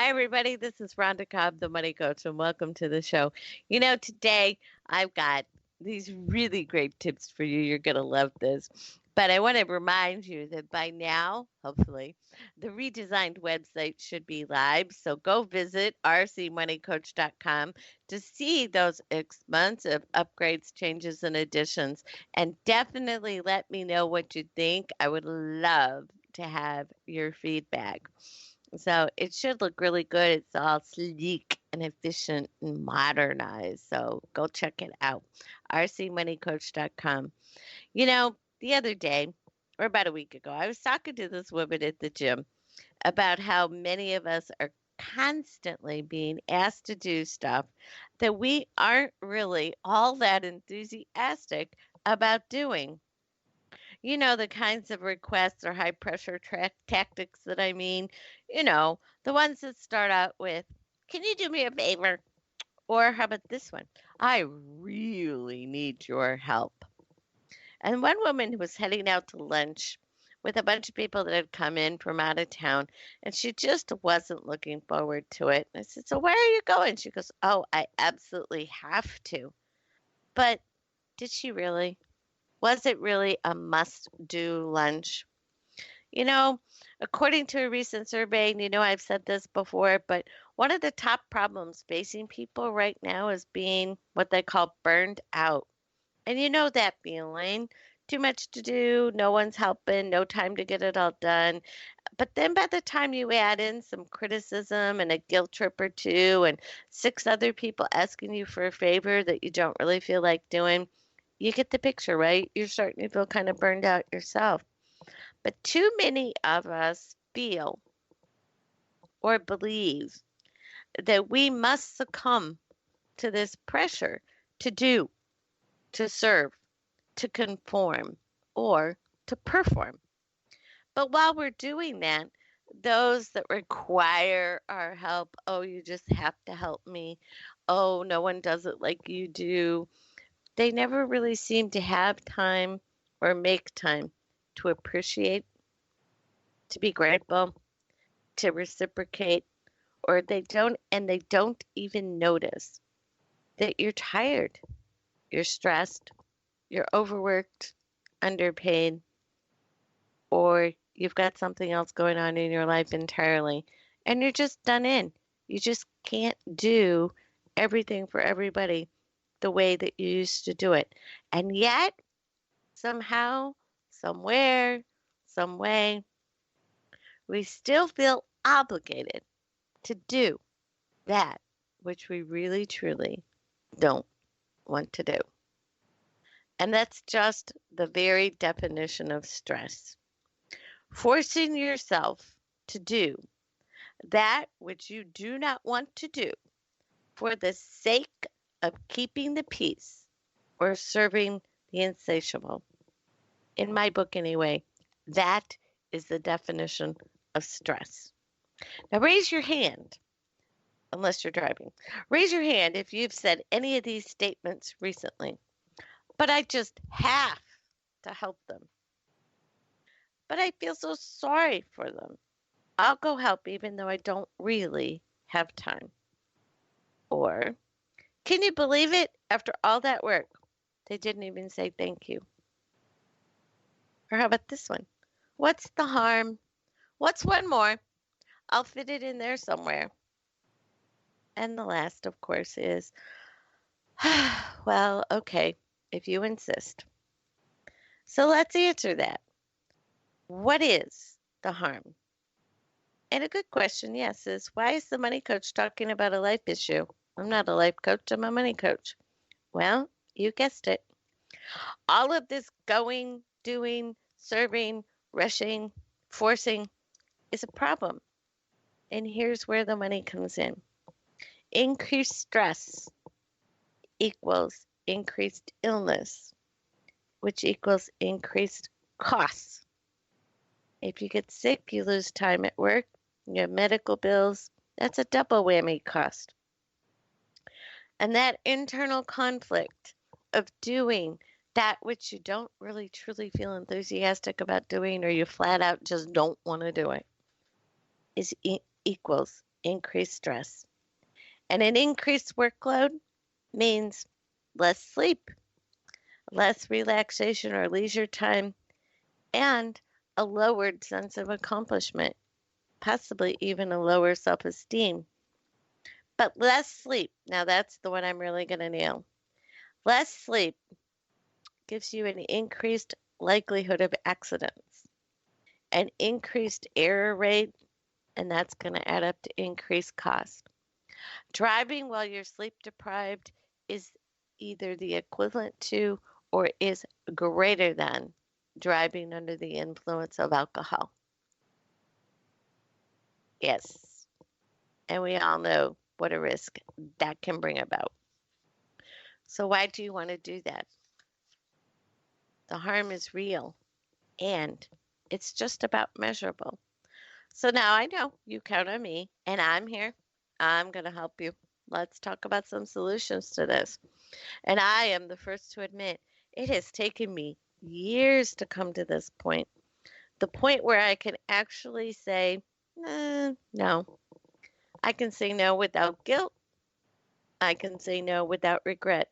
Hi, everybody. This is Ronda Cobb, the Money Coach, and welcome to the show. Today I've got these really great tips for you. You're going to love this. But I want to remind you that by now, hopefully, the redesigned website should be live. So go visit rcmoneycoach.com to see those expensive upgrades, changes, and additions. And definitely let me know what you think. I would love to have your feedback. So it should look really good. It's all sleek and efficient and modernized. So go check it out. rcmoneycoach.com. The other day, or about a week ago, I was talking to this woman at the gym about how many of us are constantly being asked to do stuff that we aren't really all that enthusiastic about doing. The kinds of requests or high pressure tactics that I mean, the ones that start out with, can you do me a favor? Or how about this one? I really need your help. And one woman who was heading out to lunch with a bunch of people that had come in from out of town, and she just wasn't looking forward to it. I said, so where are you going? She goes, oh, I absolutely have to. But did she really? Was it really a must-do lunch? You know, According to a recent survey, and I've said this before, but one of the top problems facing people right now is being what they call burned out. And you know that feeling. Too much to do, no one's helping, no time to get it all done. But then by the time you add in some criticism and a guilt trip or two, and six other people asking you for a favor that you don't really feel like doing, you get the picture, right? You're starting to feel kind of burned out yourself. But too many of us feel or believe that we must succumb to this pressure to do, to serve, to conform, or to perform. But while we're doing that, those that require our help, oh, you just have to help me. Oh, no one does it like you do. They never really seem to have time or make time to appreciate, to be grateful, to reciprocate, or they don't even notice that you're tired, you're stressed, you're overworked, underpaid, or you've got something else going on in your life entirely, and you're just done in. You just can't do everything for everybody the way that you used to do it. And yet, somehow, somewhere, some way, we still feel obligated to do that which we really truly don't want to do. And that's just the very definition of stress. Forcing yourself to do that which you do not want to do for the sake of keeping the peace or serving the insatiable. In my book, anyway, that is the definition of stress. Now, raise your hand, unless you're driving. Raise your hand if you've said any of these statements recently. But I just have to help them. But I feel so sorry for them. I'll go help even though I don't really have time. Or, can you believe it? After all that work, they didn't even say thank you. Or how about this one? What's the harm? What's one more? I'll fit it in there somewhere. And the last, of course, is, well, okay, if you insist. So let's answer that. What is the harm? And a good question, yes, is why is the money coach talking about a life issue? I'm not a life coach, I'm a money coach. Well, you guessed it. All of this going, doing, serving, rushing, forcing is a problem. And here's where the money comes in. Increased stress equals increased illness, which equals increased costs. If you get sick, you lose time at work, you have medical bills. That's a double whammy cost. And that internal conflict of doing that which you don't really truly feel enthusiastic about doing, or you flat out just don't want to do it, equals increased stress. And an increased workload means less sleep, less relaxation or leisure time, and a lowered sense of accomplishment, possibly even a lower self esteem. But less sleep, now that's the one I'm really going to nail. Less sleep gives you an increased likelihood of accidents, an increased error rate, and that's going to add up to increased cost. Driving while you're sleep deprived is either the equivalent to or is greater than driving under the influence of alcohol. Yes, and we all know what a risk that can bring about. So, why do you want to do that? The harm is real and it's just about measurable. So, now I know you count on me and I'm here. I'm going to help you. Let's talk about some solutions to this. And I am the first to admit it has taken me years to come to this point. The point where I can actually say, no. I can say no without guilt. I can say no without regret.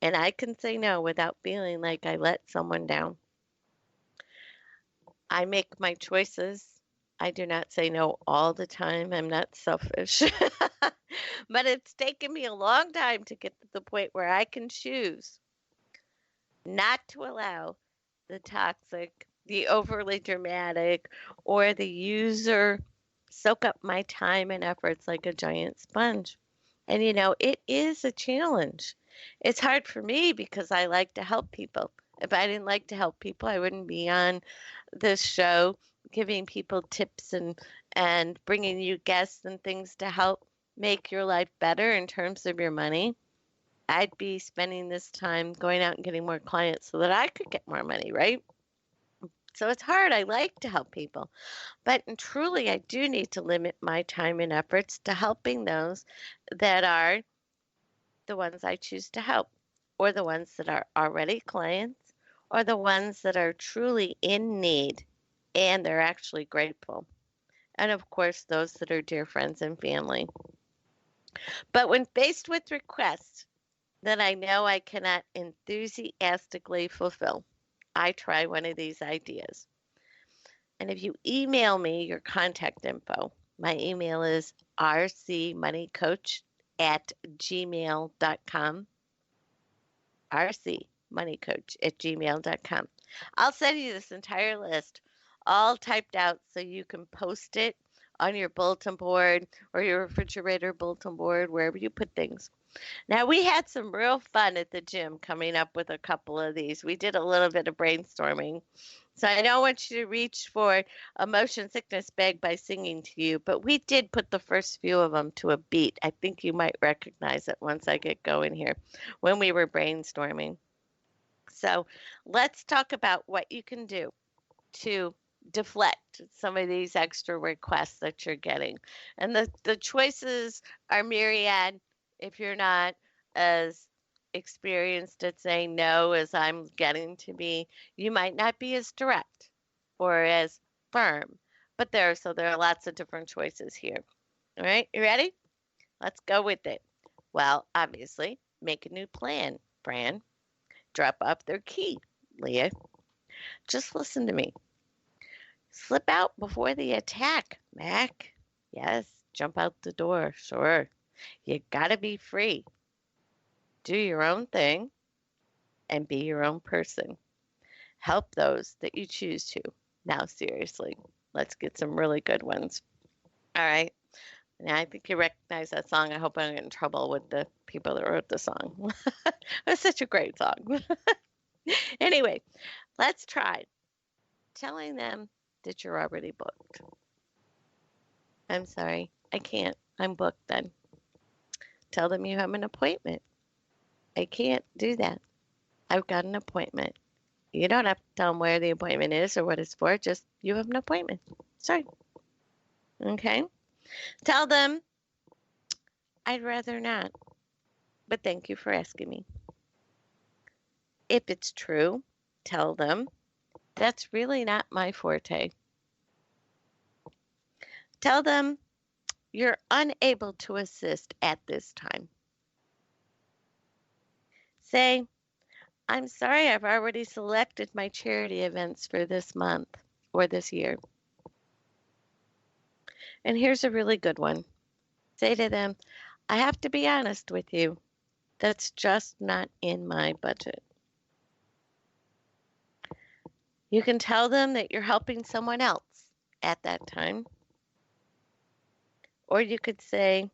And I can say no without feeling like I let someone down. I make my choices. I do not say no all the time. I'm not selfish. But it's taken me a long time to get to the point where I can choose not to allow the toxic, the overly dramatic, or the user soak up my time and efforts like a giant sponge. And it is a challenge. It's hard for me because I like to help people. If I didn't like to help people, I wouldn't be on this show giving people tips and bringing you guests and things to help make your life better in terms of your money. I'd be spending this time going out and getting more clients so that I could get more money, right? So it's hard. I like to help people. But truly, I do need to limit my time and efforts to helping those that are the ones I choose to help, or the ones that are already clients, or the ones that are truly in need and they're actually grateful. And of course, those that are dear friends and family. But when faced with requests that I know I cannot enthusiastically fulfill, I try one of these ideas. And if you email me your contact info, my email is rcmoneycoach@gmail.com. rcmoneycoach@gmail.com. I'll send you this entire list all typed out so you can post it on your bulletin board or your refrigerator bulletin board, wherever you put things. Now, we had some real fun at the gym coming up with a couple of these. We did a little bit of brainstorming. So I don't want you to reach for a motion sickness bag by singing to you, but we did put the first few of them to a beat. I think you might recognize it once I get going here when we were brainstorming. So let's talk about what you can do to deflect some of these extra requests that you're getting. And the choices are myriad if you're not as experienced at saying no as I'm getting to be. You might not be as direct or as firm, but there are lots of different choices here. All right, you ready? Let's go with it. Well, obviously, make a new plan, Fran. Drop off their key, Leah. Just listen to me. Slip out before the attack, Mac. Yes, jump out the door, sure. You gotta be free. Do your own thing and be your own person. Help those that you choose to. Now, seriously, let's get some really good ones. All right. Now, I think you recognize that song. I hope I don't get in trouble with the people that wrote the song. It's such a great song. Anyway, let's try telling them that you're already booked. I'm sorry, I can't. I'm booked then. Tell them you have an appointment. I can't do that. I've got an appointment. You don't have to tell them where the appointment is or what it's for. Just you have an appointment. Sorry. Okay. Tell them I'd rather not, but thank you for asking me. If it's true, tell them that's really not my forte. Tell them you're unable to assist at this time. Say, I'm sorry, I've already selected my charity events for this month or this year. And here's a really good one. Say to them, I have to be honest with you. That's just not in my budget. You can tell them that you're helping someone else at that time. Or you could say,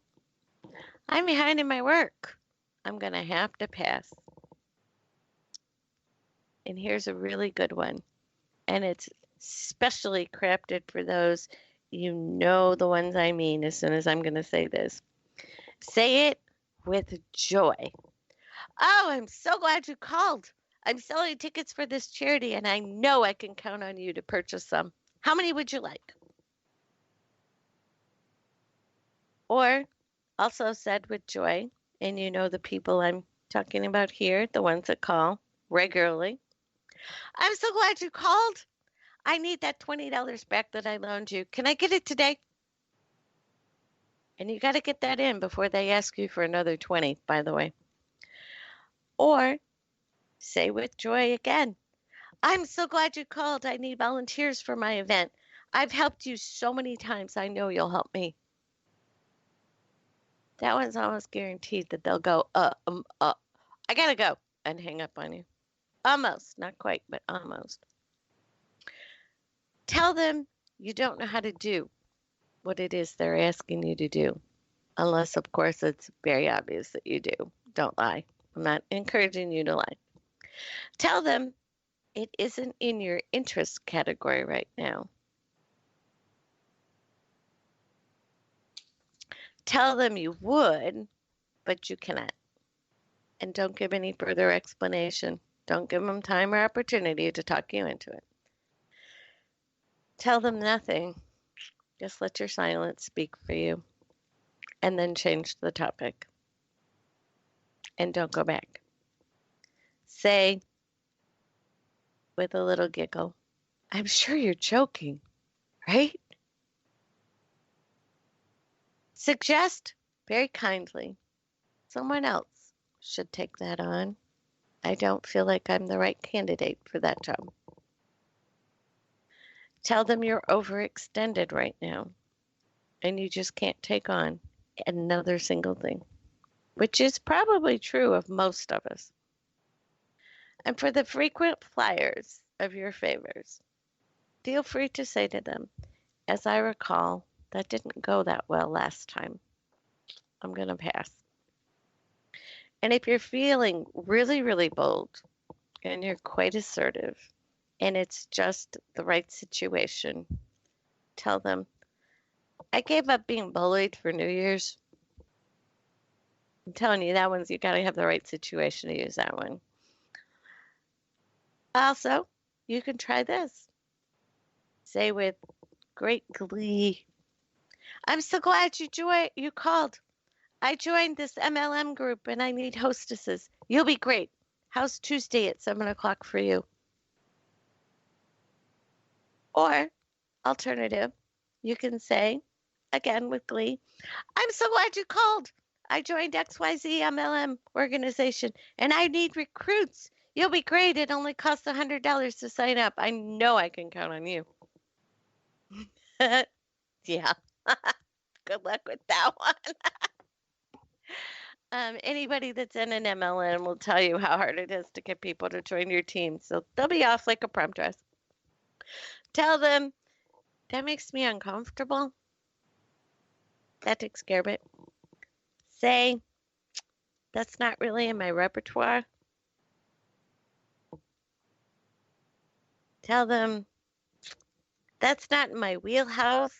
I'm behind in my work. I'm going to have to pass. And here's a really good one. And it's specially crafted for those, you know, the ones I mean as soon as I'm going to say this. Say it with joy. Oh, I'm so glad you called. I'm selling tickets for this charity and I know I can count on you to purchase some. How many would you like? Or also said with joy, and you know the people I'm talking about here, the ones that call regularly. I'm so glad you called. I need that $20 back that I loaned you. Can I get it today? And you got to get that in before they ask you for another 20, by the way. Or say with joy again, I'm so glad you called. I need volunteers for my event. I've helped you so many times. I know you'll help me. That one's almost guaranteed that they'll go, I gotta go, and hang up on you. Almost, not quite, but almost. Tell them you don't know how to do what it is they're asking you to do, unless, of course, it's very obvious that you do. Don't lie. I'm not encouraging you to lie. Tell them it isn't in your interest category right now. Tell them you would, but you cannot. And don't give any further explanation. Don't give them time or opportunity to talk you into it. Tell them nothing. Just let your silence speak for you. And then change the topic. And don't go back. Say, with a little giggle, I'm sure you're joking, right? Suggest very kindly, someone else should take that on. I don't feel like I'm the right candidate for that job. Tell them you're overextended right now and you just can't take on another single thing, which is probably true of most of us. And for the frequent flyers of your favors, feel free to say to them, as I recall, that didn't go that well last time. I'm going to pass. And if you're feeling really, really bold and you're quite assertive and it's just the right situation, tell them, I gave up being bullied for New Year's. I'm telling you, that one's, you got to have the right situation to use that one. Also, you can try this. Say with great glee, I'm so glad you called. I joined this MLM group and I need hostesses. You'll be great. How's Tuesday at 7 o'clock for you? Or, alternative, you can say, again with glee, I'm so glad you called. I joined XYZ MLM organization and I need recruits. You'll be great. It only costs $100 to sign up. I know I can count on you. Yeah. Good luck with that one. Anybody that's in an MLM will tell you how hard it is to get people to join your team. So they'll be off like a prom dress. Tell them, that makes me uncomfortable. That takes care of it. Say, that's not really in my repertoire. Tell them, that's not in my wheelhouse.